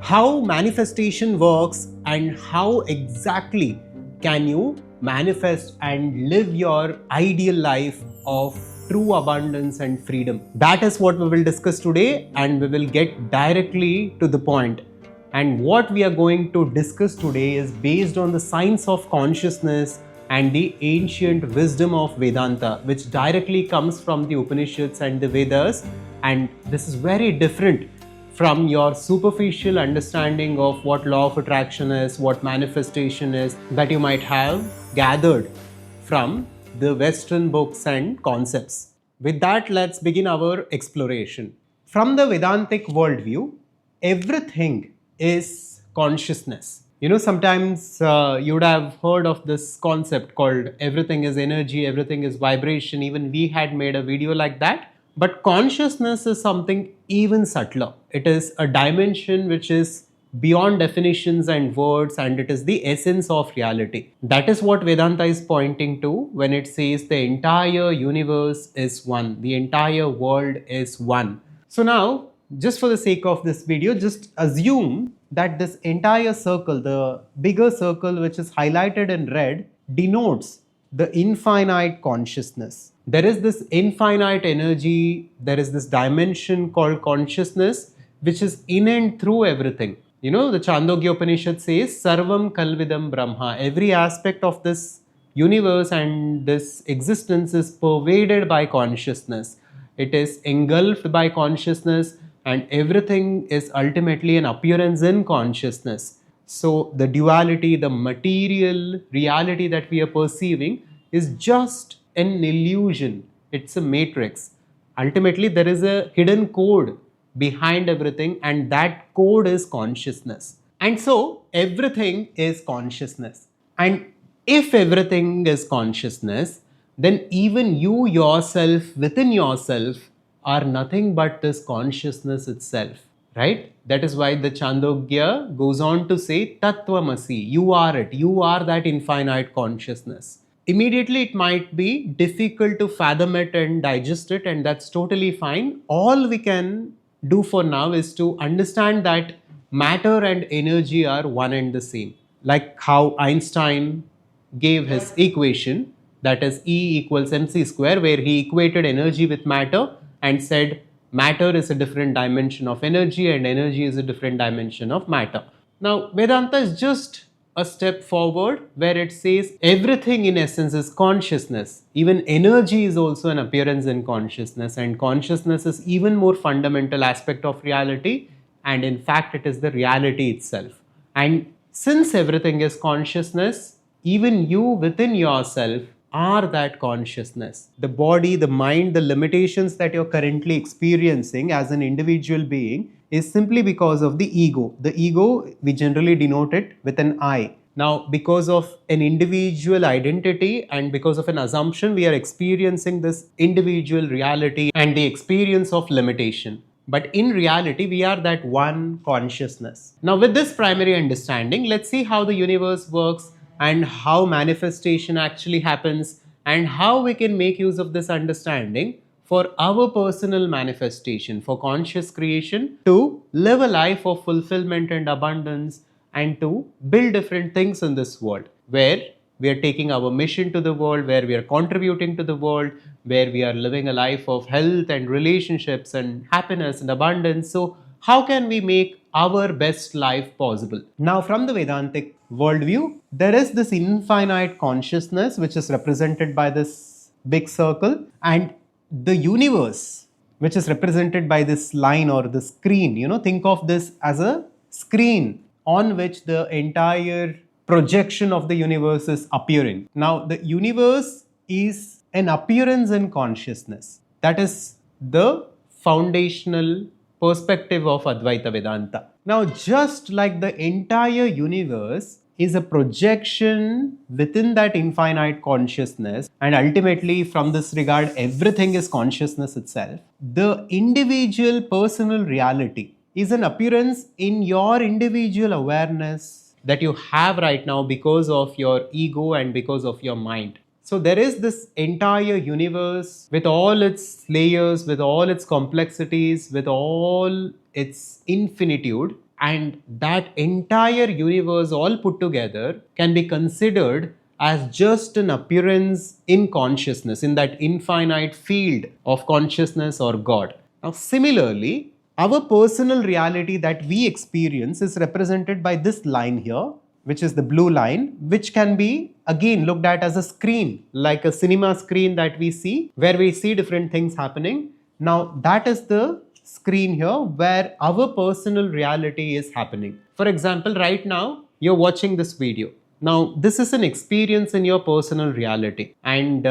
how manifestation works and how exactly can you manifest and live your ideal life of true abundance and freedom. That is what we will discuss today, and we will get directly to the point. And what we are going to discuss today is based on the science of consciousness and the ancient wisdom of Vedanta, which directly comes from the Upanishads and the Vedas. And this is very different from your superficial understanding of what law of attraction is, what manifestation is, that you might have gathered from the Western books and concepts. With that, let's begin our exploration. From the Vedantic worldview, everything is consciousness. Sometimes you would have heard of this concept called everything is energy, everything is vibration. Even we had made a video like that. But consciousness is something even subtler. It is a dimension which is beyond definitions and words, and it is the essence of reality. That is what Vedanta is pointing to when it says the entire universe is one, the entire world is one. So now, just for the sake of this video, just assume that this entire circle, the bigger circle which is highlighted in red, denotes the infinite consciousness. There is this infinite energy, there is this dimension called consciousness which is in and through everything. The Chandogya Upanishad says, Sarvam Kalvidam Brahma. Every aspect of this universe and this existence is pervaded by consciousness. It is engulfed by consciousness, and everything is ultimately an appearance in consciousness. So the duality, the material reality that we are perceiving is just an illusion. It's a matrix. Ultimately, there is a hidden code behind everything, and that code is consciousness. And so everything is consciousness. And if everything is consciousness, then even you yourself, within yourself, are nothing but this consciousness itself, right? That is why the Chandogya goes on to say, Tattvamasi, you are it, you are that infinite consciousness. Immediately it might be difficult to fathom it and digest it, and that's totally fine. All we can do for now is to understand that matter and energy are one and the same. Like how Einstein gave his equation, that is E equals mc square, where he equated energy with matter and said matter is a different dimension of energy and energy is a different dimension of matter. Now, Vedanta is just a step forward where it says everything in essence is consciousness. Even energy is also an appearance in consciousness, and consciousness is even more fundamental aspect of reality, and in fact it is the reality itself. And since everything is consciousness, even you within yourself are that consciousness. The body, the mind, the limitations that you're currently experiencing as an individual being is simply because of the ego. The ego, we generally denote it with an I. Now, because of an individual identity and because of an assumption, we are experiencing this individual reality and the experience of limitation. But in reality, we are that one consciousness. Now, with this primary understanding, let's see how the universe works and how manifestation actually happens and how we can make use of this understanding for our personal manifestation, for conscious creation, to live a life of fulfillment and abundance, and to build different things in this world, where we are taking our mission to the world, where we are contributing to the world, where we are living a life of health and relationships and happiness and abundance. So how can we make our best life possible? Now, from the Vedantic worldview, there is this infinite consciousness which is represented by this big circle, and the universe which is represented by this line or the screen. Think of this as a screen on which the entire projection of the universe is appearing. Now, the universe is an appearance in consciousness. That is the foundational perspective of Adhvaitha Vedanta. Now, just like the entire universe is a projection within that infinite consciousness, and ultimately from this regard everything is consciousness itself, the individual personal reality is an appearance in your individual awareness that you have right now because of your ego and because of your mind. So there is this entire universe with all its layers, with all its complexities, with all its infinitude, and that entire universe all put together can be considered as just an appearance in consciousness, in that infinite field of consciousness or God. Now, similarly, our personal reality that we experience is represented by this line here, which is the blue line, which can be again looked at as a screen, like a cinema screen that we see, where we see different things happening. Now, that is the screen here where our personal reality is happening. For example, right now, you're watching this video. Now, this is an experience in your personal reality, and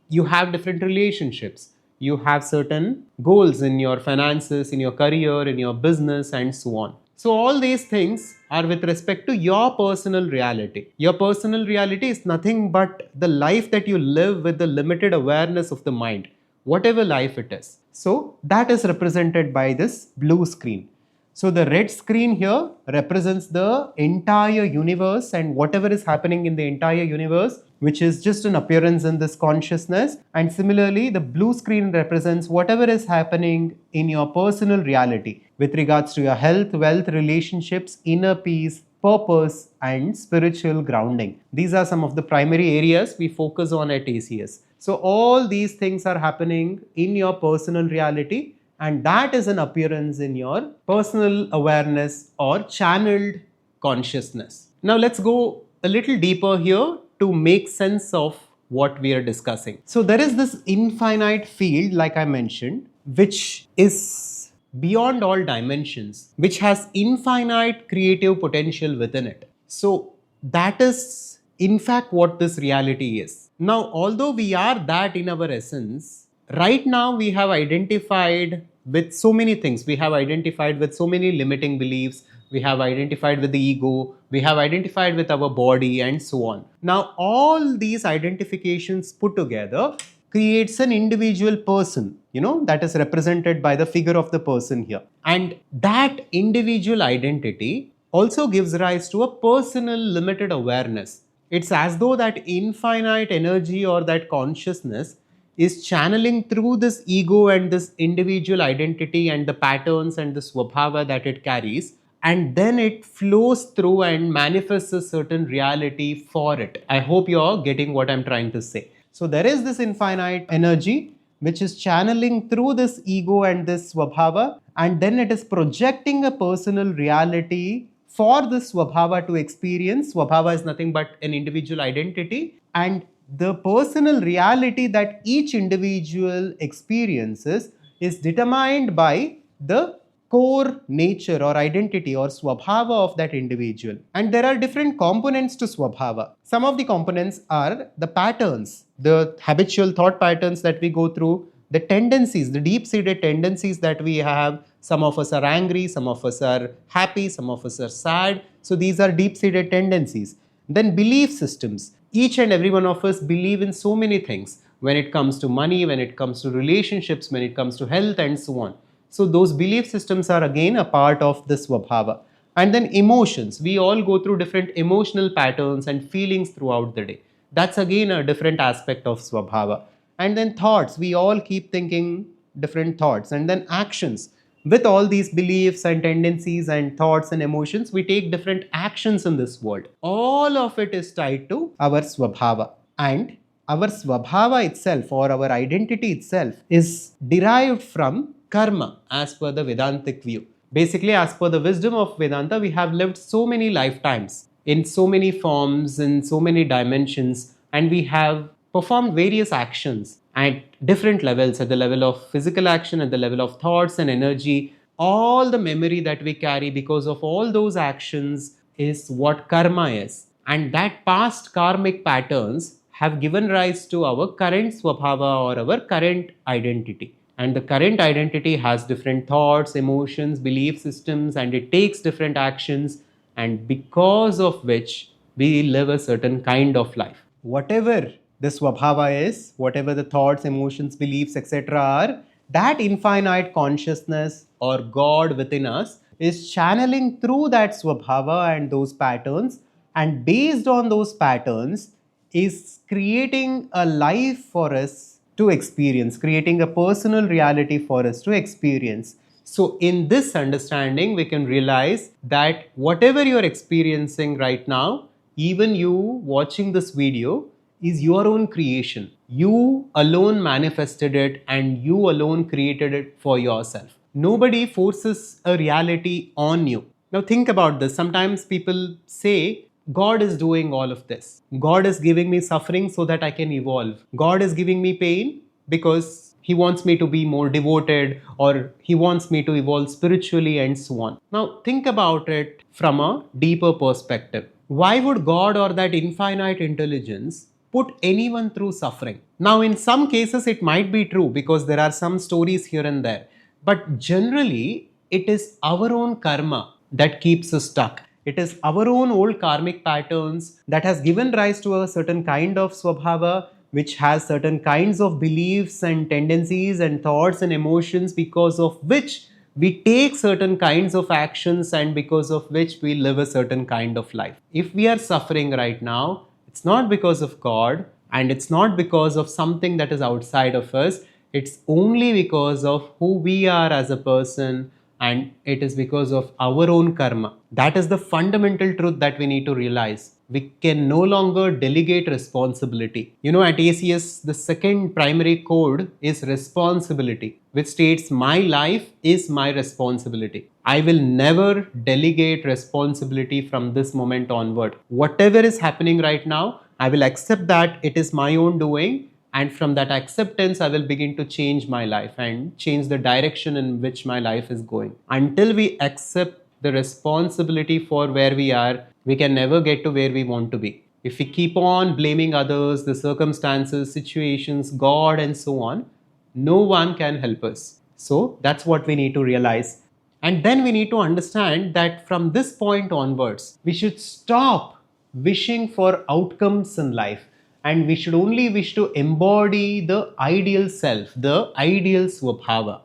you have different relationships. You have certain goals in your finances, in your career, in your business, and so on. So, all these things are with respect to your personal reality. Your personal reality is nothing but the life that you live with the limited awareness of the mind, whatever life it is. So, that is represented by this blue screen. So the red screen here represents the entire universe and whatever is happening in the entire universe, which is just an appearance in this consciousness. And similarly, the blue screen represents whatever is happening in your personal reality with regards to your health, wealth, relationships, inner peace, purpose, and spiritual grounding. These are some of the primary areas we focus on at ACS. So all these things are happening in your personal reality, and that is an appearance in your personal awareness or channeled consciousness. Now let's go a little deeper here to make sense of what we are discussing. So there is this infinite field, like I mentioned, which is beyond all dimensions, which has infinite creative potential within it. So that is in fact what this reality is. Now, although we are that in our essence, right now we have identified with so many things. We have identified with so many limiting beliefs. We have identified with the ego. We have identified with our body and so on. Now, all these identifications put together creates an individual person, that is represented by the figure of the person here. And that individual identity also gives rise to a personal limited awareness. It's as though that infinite energy or that consciousness is channeling through this ego and this individual identity and the patterns and the swabhava that it carries, and then it flows through and manifests a certain reality for it. I hope you're getting what I'm trying to say. So there is this infinite energy which is channeling through this ego and this swabhava, and then it is projecting a personal reality for this swabhava to experience. Swabhava is nothing but an individual identity, and the personal reality that each individual experiences is determined by the core nature or identity or swabhava of that individual. And there are different components to swabhava. Some of the components are the patterns, the habitual thought patterns that we go through, the tendencies, the deep-seated tendencies that we have. Some of us are angry, some of us are happy, some of us are sad. So these are deep-seated tendencies. Then belief systems. Each and every one of us believe in so many things when it comes to money, when it comes to relationships, when it comes to health and so on. So those belief systems are again a part of the swabhava. And then emotions. We all go through different emotional patterns and feelings throughout the day. That's again a different aspect of swabhava. And then thoughts. We all keep thinking different thoughts. And then actions. With all these beliefs and tendencies and thoughts and emotions, we take different actions in this world. All of it is tied to our swabhava. And our swabhava itself or our identity itself is derived from karma as per the Vedantic view. Basically, as per the wisdom of Vedanta, we have lived so many lifetimes in so many forms, in so many dimensions, and we have performed various actions at different levels, at the level of physical action, at the level of thoughts and energy. All the memory that we carry because of all those actions is what karma is. And that past karmic patterns have given rise to our current swabhava or our current identity. And the current identity has different thoughts, emotions, belief systems, and it takes different actions, and because of which we live a certain kind of life. Whatever the swabhava is, whatever the thoughts, emotions, beliefs, etc. are, that infinite consciousness or God within us is channeling through that swabhava and those patterns, and based on those patterns is creating a life for us to experience, creating a personal reality for us to experience. So in this understanding, we can realize that whatever you're experiencing right now, even you watching this video, is your own creation. You alone manifested it and you alone created it for yourself. Nobody forces a reality on you. Now think about this. Sometimes people say, God is doing all of this. God is giving me suffering so that I can evolve. God is giving me pain because he wants me to be more devoted, or he wants me to evolve spiritually, and so on. Now think about it from a deeper perspective. Why would God or that infinite intelligence put anyone through suffering? Now in some cases it might be true because there are some stories here and there, but generally it is our own karma that keeps us stuck. It is our own old karmic patterns that has given rise to a certain kind of swabhava, which has certain kinds of beliefs and tendencies and thoughts and emotions, because of which we take certain kinds of actions and because of which we live a certain kind of life. If we are suffering right now, it's not because of God and it's not because of something that is outside of us. It's only because of who we are as a person, and it is because of our own karma. That is the fundamental truth that we need to realize. We can no longer delegate responsibility. You know, at ACS, the second primary code is responsibility, which states my life is my responsibility. I will never delegate responsibility from this moment onward. Whatever is happening right now, I will accept that it is my own doing, and from that acceptance I will begin to change my life and change the direction in which my life is going. Until we accept the responsibility for where we are, we can never get to where we want to be. If we keep on blaming others, the circumstances, situations, God, and so on, no one can help us. So that's what we need to realize. And then we need to understand that from this point onwards, we should stop wishing for outcomes in life, and we should only wish to embody the ideal self, the ideal swabhava.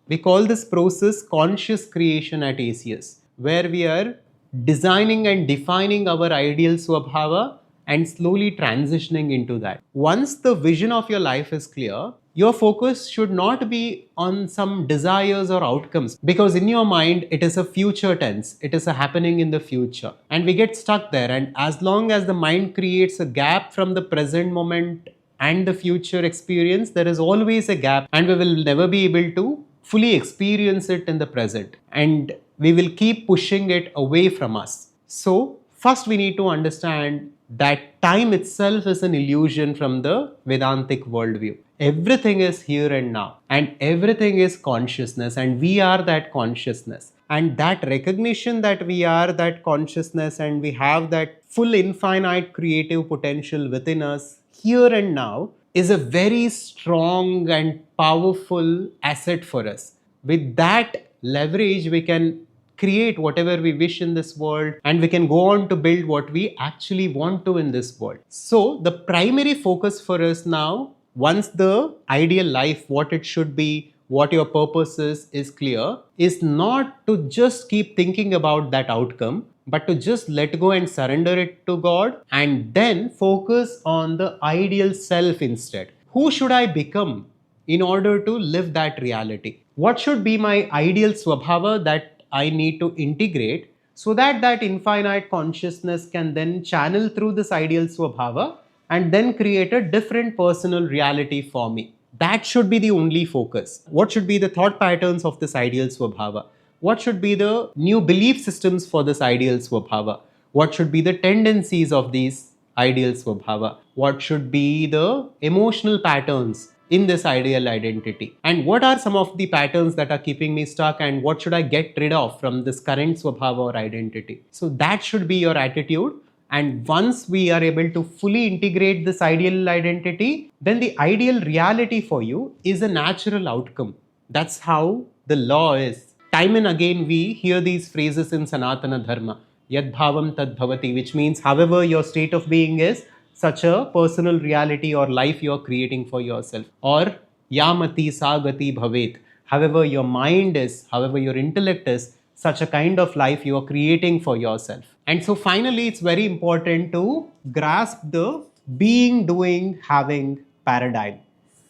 We call this process conscious creation at ACS, where we are designing and defining our ideal swabhava and slowly transitioning into that. Once the vision of your life is clear, your focus should not be on some desires or outcomes, because in your mind it is a future tense, it is a happening in the future, and we get stuck there. And as long as the mind creates a gap from the present moment and the future experience, there is always a gap, and we will never be able to fully experience it in the present, and we will keep pushing it away from us. So first we need to understand that time itself is an illusion from the Vedantic worldview. Everything is here and now, and everything is consciousness, and we are that consciousness. And that recognition that we are that consciousness and we have that full infinite creative potential within us here and now is a very strong and powerful asset for us. With that leverage, we can create whatever we wish in this world, and we can go on to build what we actually want to in this world. So the primary focus for us now, once the ideal life, what it should be, what your purpose is clear, is not to just keep thinking about that outcome, but to just let go and surrender it to God, and then focus on the ideal self instead. Who should I become in order to live that reality? What should be my ideal swabhava that I need to integrate, so that that infinite consciousness can then channel through this ideal swabhava and then create a different personal reality for me? That should be the only focus. What should be the thought patterns of this ideal swabhava? What should be the new belief systems for this ideal swabhava? What should be the tendencies of these ideal swabhava? What should be the emotional patterns in this ideal identity? And what are some of the patterns that are keeping me stuck, and what should I get rid of from this current swabhava or identity? So that should be your attitude. And once we are able to fully integrate this ideal identity, then the ideal reality for you is a natural outcome. That's how the law is. Time and again we hear these phrases in Sanatana Dharma, Yad Bhavam Tad Bhavati, which means however your state of being is, such a personal reality or life you are creating for yourself. Or Yamati Sagati Bhavet, however your mind is, however your intellect is, such a kind of life you are creating for yourself. And so finally, it's very important to grasp the being, doing, having paradigm,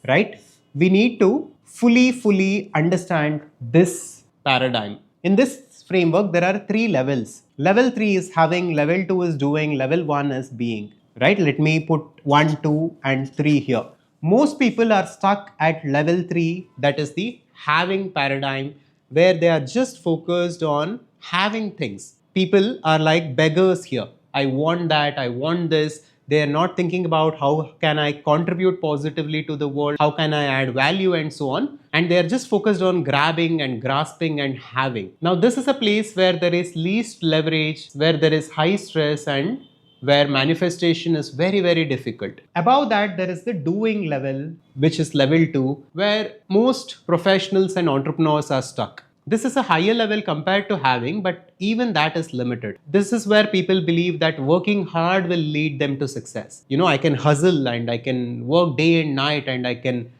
right? We need to fully understand this paradigm. In this framework, there are three levels. Level 3 is having, level 2 is doing, level 1 is being. Right? Let me put 1, 2, and 3 here. Most people are stuck at level 3, that is the having paradigm, where they are just focused on having things. People are like beggars here. I want that, I want this. They are not thinking about how can I contribute positively to the world, how can I add value, and so on. And they are just focused on grabbing and grasping and having. Now, this is a place where there is least leverage, where there is high stress, and where manifestation is very, very difficult. Above that, there is the doing level, which is level 2, where most professionals and entrepreneurs are stuck. This is a higher level compared to having, but even that is limited. This is where people believe that working hard will lead them to success. I can hustle and I can work day and night and I can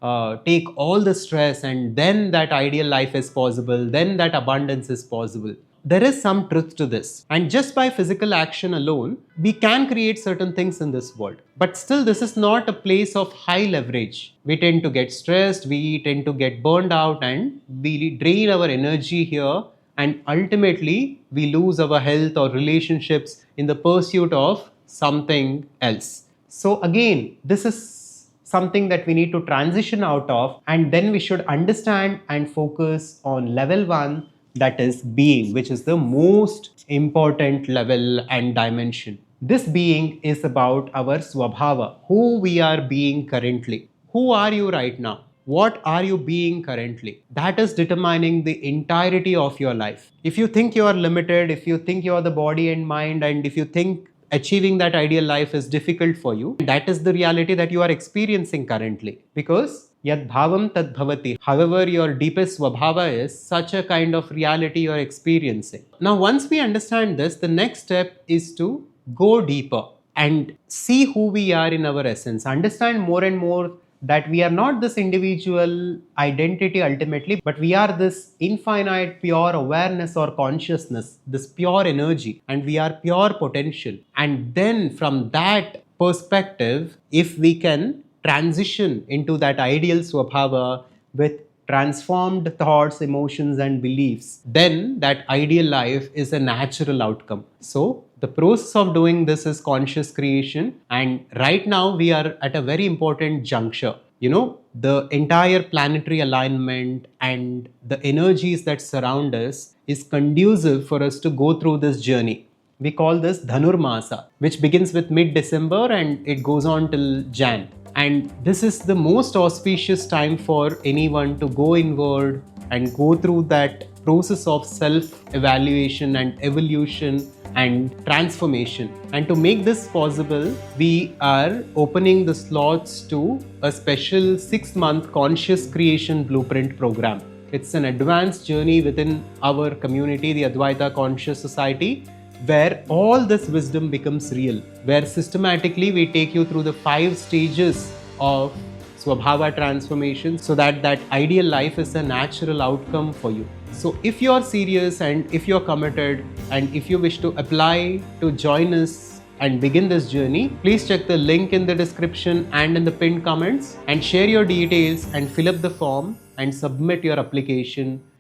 take all the stress, and then that ideal life is possible, then that abundance is possible. There is some truth to this. And just by physical action alone, we can create certain things in this world. But still, this is not a place of high leverage. We tend to get stressed, we tend to get burned out, and we drain our energy here. And ultimately, we lose our health or relationships in the pursuit of something else. So again, this is something that we need to transition out of. And then we should understand and focus on level 1, that is being, which is the most important level and dimension. This being is about our swabhava, who we are being currently. Who are you right now? What are you being currently? That is determining the entirety of your life. If you think you are limited, if you think you are the body and mind, and if you think achieving that ideal life is difficult for you, that is the reality that you are experiencing currently. Because Yad bhavam tad bhavati. However, your deepest swabhava is such a kind of reality you are experiencing. Now, once we understand this, the next step is to go deeper and see who we are in our essence. Understand more and more that we are not this individual identity ultimately, but we are this infinite pure awareness or consciousness, this pure energy, and we are pure potential. And then from that perspective, if we can transition into that ideal swabhava with transformed thoughts, emotions, and beliefs, then that ideal life is a natural outcome. So the process of doing this is conscious creation, and right now we are at a very important juncture. The entire planetary alignment and the energies that surround us is conducive for us to go through this journey. We call this Dhanurmasa, which begins with mid-December and it goes on till Jan. And this is the most auspicious time for anyone to go inward and go through that process of self-evaluation and evolution and transformation. And to make this possible, we are opening the slots to a special 6-month conscious creation blueprint program. It's an advanced journey within our community, the Adhvaitha Conscious Society, where all this wisdom becomes real, where systematically we take you through the 5 stages of Swabhava transformation so that that ideal life is a natural outcome for you. So if you're serious and if you're committed and if you wish to apply to join us and begin this journey, please check the link in the description and in the pinned comments and share your details and fill up the form and submit your application.